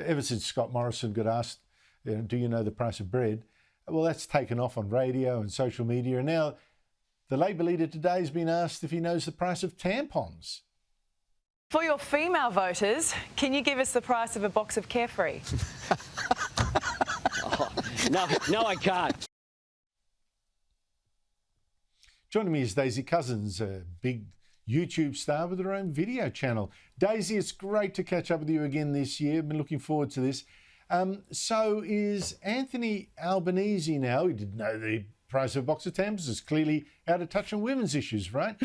Ever since Scott Morrison got asked, do you know the price of bread? Well, that's taken off on radio and social media. And now the Labor leader today has been asked if he knows the price of tampons. For your female voters, can you give us the price of a box of Carefree? No, I can't. Joining me is Daisy Cousens, a big YouTube star with her own video channel. Daisy, it's great to catch up with you again this year. I've been looking forward to this. So is Anthony Albanese now? He didn't know the price of a box of tampons. Is clearly out of touch on women's issues, right?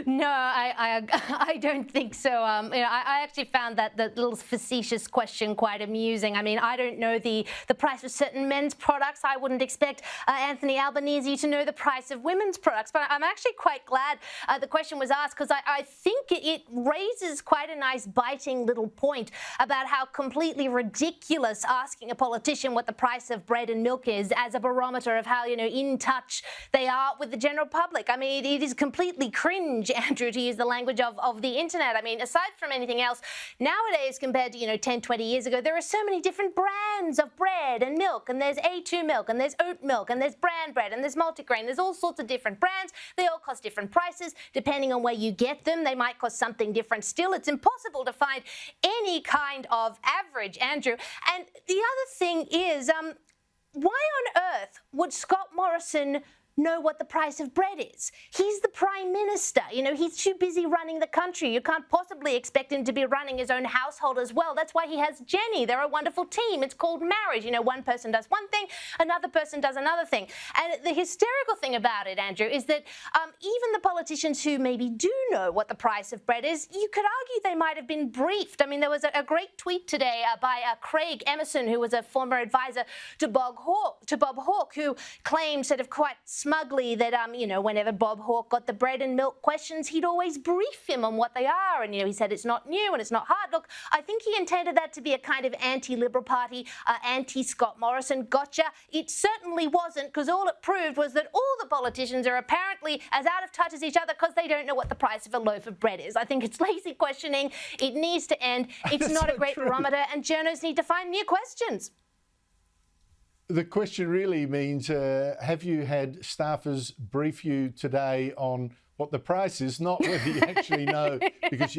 No, I don't think so. I actually found that the little facetious question quite amusing. I mean, I don't know the price of certain men's products. I wouldn't expect Anthony Albanese to know the price of women's products. But I'm actually quite glad the question was asked, because I think it raises quite a nice biting little point about how completely ridiculous asking a politician what the price of bread and milk is as a barometer of how, in touch they are with the general public. I mean, it is completely cringe, Andrew, to use the language of the internet. I mean, aside from anything else, nowadays compared to, 10, 20 years ago, there are so many different brands of bread and milk, and there's A2 milk, and there's oat milk, and there's bran bread, and there's multigrain. There's all sorts of different brands. They all cost different prices. Depending on where you get them, they might cost something different still. It's impossible to find any kind of average, Andrew. And the other thing is, why on earth would Scott Morrison know what the price of bread is? He's the Prime Minister. He's too busy running the country. You can't possibly expect him to be running his own household as well. That's why he has Jenny. They're a wonderful team. It's called marriage. One person does one thing, another person does another thing. And the hysterical thing about it, Andrew, is that even the politicians who maybe do know what the price of bread is, you could argue they might have been briefed. I mean, there was a great tweet today by Craig Emerson, who was a former advisor to Bob Hawke, who claimed sort of quite smugly that, whenever Bob Hawke got the bread and milk questions, he'd always brief him on what they are. And, he said it's not new and it's not hard. Look, I think he intended that to be a kind of anti-Liberal Party, anti-Scott Morrison gotcha. It certainly wasn't, because all it proved was that all the politicians are apparently as out of touch as each other because they don't know what the price of a loaf of bread is. I think it's lazy questioning. It needs to end. It's not a great barometer, and journos need to find new questions. The question really means, have you had staffers brief you today on what the price is, not whether you actually know, because